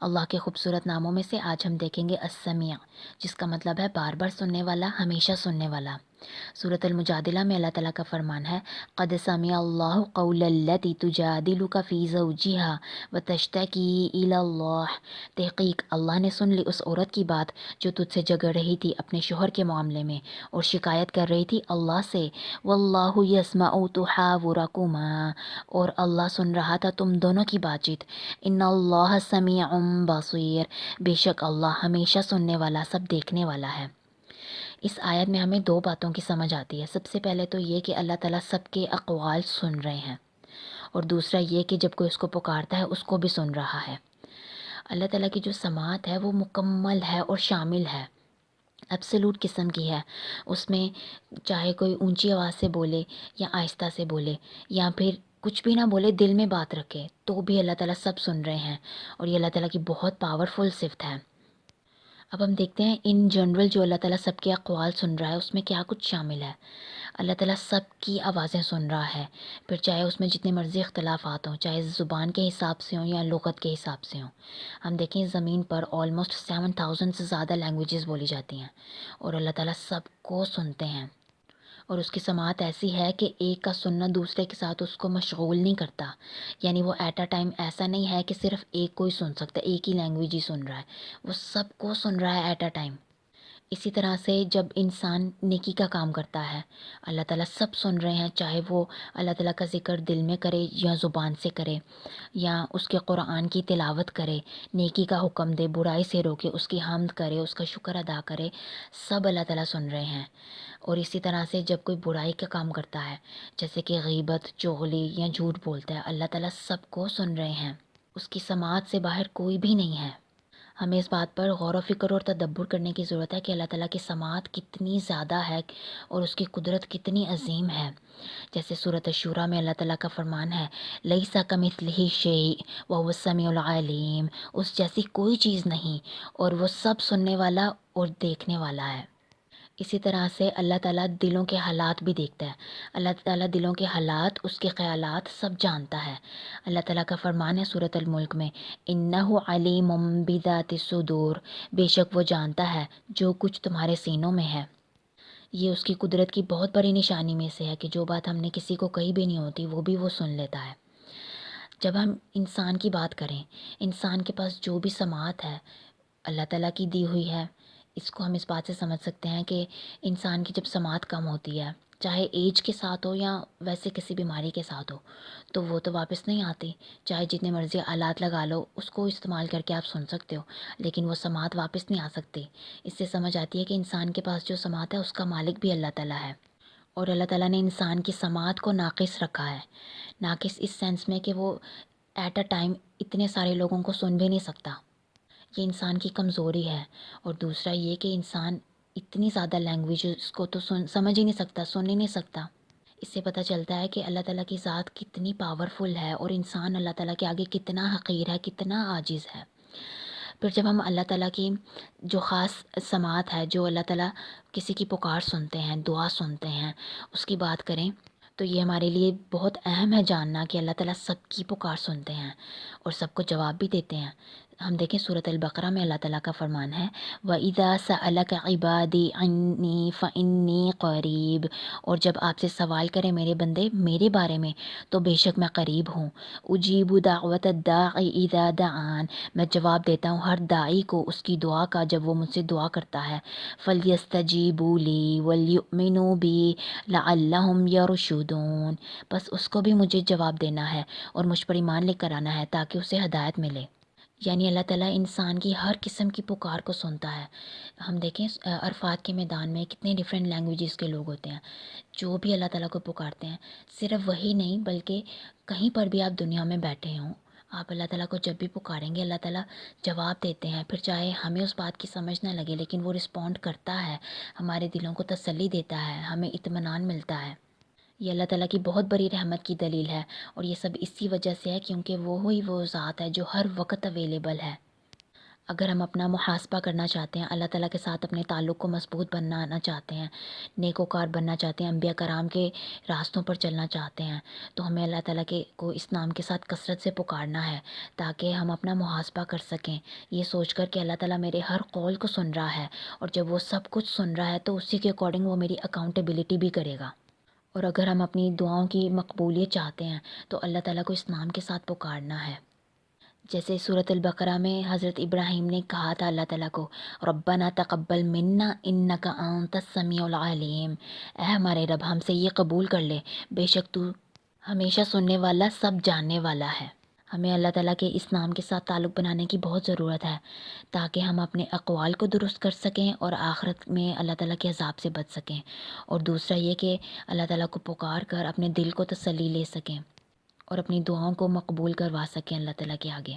اللہ کے خوبصورت ناموں میں سے آج ہم دیکھیں گے السمیع، جس کا مطلب ہے بار بار سننے والا، ہمیشہ سننے والا۔ سورۃ المجادلہ میں اللہ تعالیٰ کا فرمان ہے، قد سمع اللہ قول التی تجادلک فی زوجہا وتشتکی الی اللہ۔ تحقیق اللہ نے سن لی اس عورت کی بات جو تجھ سے جھگڑ رہی تھی اپنے شوہر کے معاملے میں اور شکایت کر رہی تھی اللہ سے۔ واللہ یسمع تحاورکما، اور اللہ سن رہا تھا تم دونوں کی بات چیت۔ ان اللہ سمیع بصیر، بے شک اللہ ہمیشہ سننے والا، سب دیکھنے والا ہے۔ اس آیت میں ہمیں دو باتوں کی سمجھ آتی ہے۔ سب سے پہلے تو یہ کہ اللہ تعالیٰ سب کے اقوال سن رہے ہیں، اور دوسرا یہ کہ جب کوئی اس کو پکارتا ہے اس کو بھی سن رہا ہے۔ اللہ تعالیٰ کی جو سماعت ہے وہ مکمل ہے اور شامل ہے، ایبسلوٹ قسم کی ہے۔ اس میں چاہے کوئی اونچی آواز سے بولے یا آہستہ سے بولے یا پھر کچھ بھی نہ بولے، دل میں بات رکھے، تو بھی اللہ تعالیٰ سب سن رہے ہیں، اور یہ اللہ تعالیٰ کی بہت پاورفل صفت ہے۔ اب ہم دیکھتے ہیں ان جنرل جو اللہ تعالیٰ سب کے اقوال سن رہا ہے اس میں کیا کچھ شامل ہے۔ اللہ تعالیٰ سب کی آوازیں سن رہا ہے، پھر چاہے اس میں جتنے مرضی اختلافات ہوں، چاہے زبان کے حساب سے ہوں یا لغت کے حساب سے ہوں۔ ہم دیکھیں زمین پر آلموسٹ 7000 سے زیادہ لینگویجز بولی جاتی ہیں، اور اللہ تعالیٰ سب کو سنتے ہیں، اور اس کی سماعت ایسی ہے کہ ایک کا سننا دوسرے کے ساتھ اس کو مشغول نہیں کرتا۔ یعنی وہ ایٹ اے ٹائم ایسا نہیں ہے کہ صرف ایک کو ہی سن سکتا ہے، ایک ہی لینگویج ہی سن رہا ہے، وہ سب کو سن رہا ہے ایٹ اے ٹائم۔ اسی طرح سے جب انسان نیکی کا کام کرتا ہے، اللہ تعالیٰ سب سن رہے ہیں، چاہے وہ اللہ تعالیٰ کا ذکر دل میں کرے یا زبان سے کرے، یا اس کے قرآن کی تلاوت کرے، نیکی کا حکم دے، برائی سے روکے، اس کی حمد کرے، اس کا شکر ادا کرے، سب اللہ تعالیٰ سن رہے ہیں۔ اور اسی طرح سے جب کوئی برائی کا کام کرتا ہے، جیسے کہ غیبت، چغلی یا جھوٹ بولتا ہے، اللہ تعالیٰ سب کو سن رہے ہیں، اس کی سماعت سے باہر کوئی بھی نہیں ہے۔ ہمیں اس بات پر غور و فکر اور تدبر کرنے کی ضرورت ہے کہ اللہ تعالیٰ کی سماعت کتنی زیادہ ہے اور اس کی قدرت کتنی عظیم ہے۔ جیسے سورۃ الشورى میں اللہ تعالیٰ کا فرمان ہے، لیس کمثلہ شیء وہو السمیع العلیم، اس جیسی کوئی چیز نہیں، اور وہ سب سننے والا اور دیکھنے والا ہے۔ اسی طرح سے اللہ تعالیٰ دلوں کے حالات بھی دیکھتا ہے۔ اللہ تعالیٰ دلوں کے حالات، اس کے خیالات سب جانتا ہے۔ اللہ تعالیٰ کا فرمان ہے سورۃ الملک میں، انہ علیم بذات الصدور، بے شک وہ جانتا ہے جو کچھ تمہارے سینوں میں ہے۔ یہ اس کی قدرت کی بہت بڑی نشانی میں سے ہے کہ جو بات ہم نے کسی کو کہی بھی نہیں ہوتی وہ بھی وہ سن لیتا ہے۔ جب ہم انسان کی بات کریں، انسان کے پاس جو بھی سماعت ہے اللہ تعالیٰ کی دی ہوئی ہے، اس کو ہم اس بات سے سمجھ سکتے ہیں کہ انسان کی جب سماعت کم ہوتی ہے، چاہے ایج کے ساتھ ہو یا ویسے کسی بیماری کے ساتھ ہو، تو وہ تو واپس نہیں آتی۔ چاہے جتنے مرضی آلات لگا لو، اس کو استعمال کر کے آپ سن سکتے ہو، لیکن وہ سماعت واپس نہیں آ سکتی۔ اس سے سمجھ آتی ہے کہ انسان کے پاس جو سماعت ہے اس کا مالک بھی اللہ تعالیٰ ہے، اور اللہ تعالیٰ نے انسان کی سماعت کو ناقص رکھا ہے۔ ناقص اس سینس میں کہ وہ ایٹ اے ٹائم اتنے سارے لوگوں کو سن بھی نہیں سکتا، یہ انسان کی کمزوری ہے۔ اور دوسرا یہ کہ انسان اتنی زیادہ لینگویجز کو تو سمجھ ہی نہیں سکتا، سن ہی نہیں سکتا۔ اس سے پتہ چلتا ہے کہ اللہ تعالیٰ کی ذات کتنی پاورفل ہے اور انسان اللہ تعالیٰ کے آگے کتنا حقیر ہے، کتنا عاجز ہے۔ پھر جب ہم اللہ تعالیٰ کی جو خاص سماعت ہے، جو اللہ تعالیٰ کسی کی پکار سنتے ہیں، دعا سنتے ہیں، اس کی بات کریں، تو یہ ہمارے لیے بہت اہم ہے جاننا کہ اللہ تعالیٰ سب کی پکار سنتے ہیں اور سب کو جواب بھی دیتے ہیں۔ ہم دیکھیں سورۃ البقرہ میں اللہ تعالیٰ کا فرمان ہے، وَإِذَا سَأَلَكَ عِبَادِي عَنِّي فَإِنِّي قَرِيبٌ، اور جب آپ سے سوال کریں میرے بندے میرے بارے میں تو بے شک میں قریب ہوں۔ أُجِيبُ دَعْوَةَ الدَّاعِ إِذَا دَعَانِ، میں جواب دیتا ہوں ہر داعی کو اس کی دعا کا جب وہ مجھ سے دعا کرتا ہے۔ فَلْيَسْتَجِيبُوا لِي وَلْيُؤْمِنُوا بِي لَعَلَّهُمْ يَرْشُدُونَ، بس اس کو بھی مجھے جواب دینا ہے اور مجھ پر ایمان لے کر آنا ہے تاکہ اسے ہدایت ملے۔ یعنی اللہ تعالیٰ انسان کی ہر قسم کی پکار کو سنتا ہے۔ ہم دیکھیں عرفات کے میدان میں کتنے ڈیفرنٹ لینگویجز کے لوگ ہوتے ہیں جو بھی اللہ تعالیٰ کو پکارتے ہیں۔ صرف وہی نہیں بلکہ کہیں پر بھی آپ دنیا میں بیٹھے ہوں، آپ اللہ تعالیٰ کو جب بھی پکاریں گے اللہ تعالیٰ جواب دیتے ہیں۔ پھر چاہے ہمیں اس بات کی سمجھ نہ لگے لیکن وہ رسپونڈ کرتا ہے، ہمارے دلوں کو تسلی دیتا ہے، ہمیں اطمینان ملتا ہے۔ یہ اللہ تعالیٰ کی بہت بڑی رحمت کی دلیل ہے، اور یہ سب اسی وجہ سے ہے کیونکہ وہ ذات ہے جو ہر وقت اویلیبل ہے۔ اگر ہم اپنا محاسبہ کرنا چاہتے ہیں، اللہ تعالیٰ کے ساتھ اپنے تعلق کو مضبوط بنانا چاہتے ہیں، نیکوکار بننا چاہتے ہیں، انبیاء کرام کے راستوں پر چلنا چاہتے ہیں، تو ہمیں اللہ تعالیٰ کے کو اس نام کے ساتھ کثرت سے پکارنا ہے تاکہ ہم اپنا محاسبہ کر سکیں، یہ سوچ کر کہ اللہ تعالیٰ میرے ہر قول کو سن رہا ہے، اور جب وہ سب کچھ سن رہا ہے تو اسی کے اکارڈنگ وہ میری اکاؤنٹیبلٹی بھی کرے گا۔ اور اگر ہم اپنی دعاؤں کی مقبولیت چاہتے ہیں تو اللہ تعالیٰ کو اس نام کے ساتھ پکارنا ہے۔ جیسے سورۃ البقرہ میں حضرت ابراہیم نے کہا تھا اللہ تعالیٰ کو، ربنا تقبل منا انک انت السمیع العلیم، اے ہمارے رب ہم سے یہ قبول کر لے، بے شک تو ہمیشہ سننے والا، سب جاننے والا ہے۔ ہمیں اللہ تعالیٰ کے اس نام کے ساتھ تعلق بنانے کی بہت ضرورت ہے تاکہ ہم اپنے اقوال کو درست کر سکیں اور آخرت میں اللہ تعالیٰ کے عذاب سے بچ سکیں، اور دوسرا یہ کہ اللہ تعالیٰ کو پکار کر اپنے دل کو تسلی لے سکیں اور اپنی دعاؤں کو مقبول کروا سکیں اللہ تعالیٰ کے آگے۔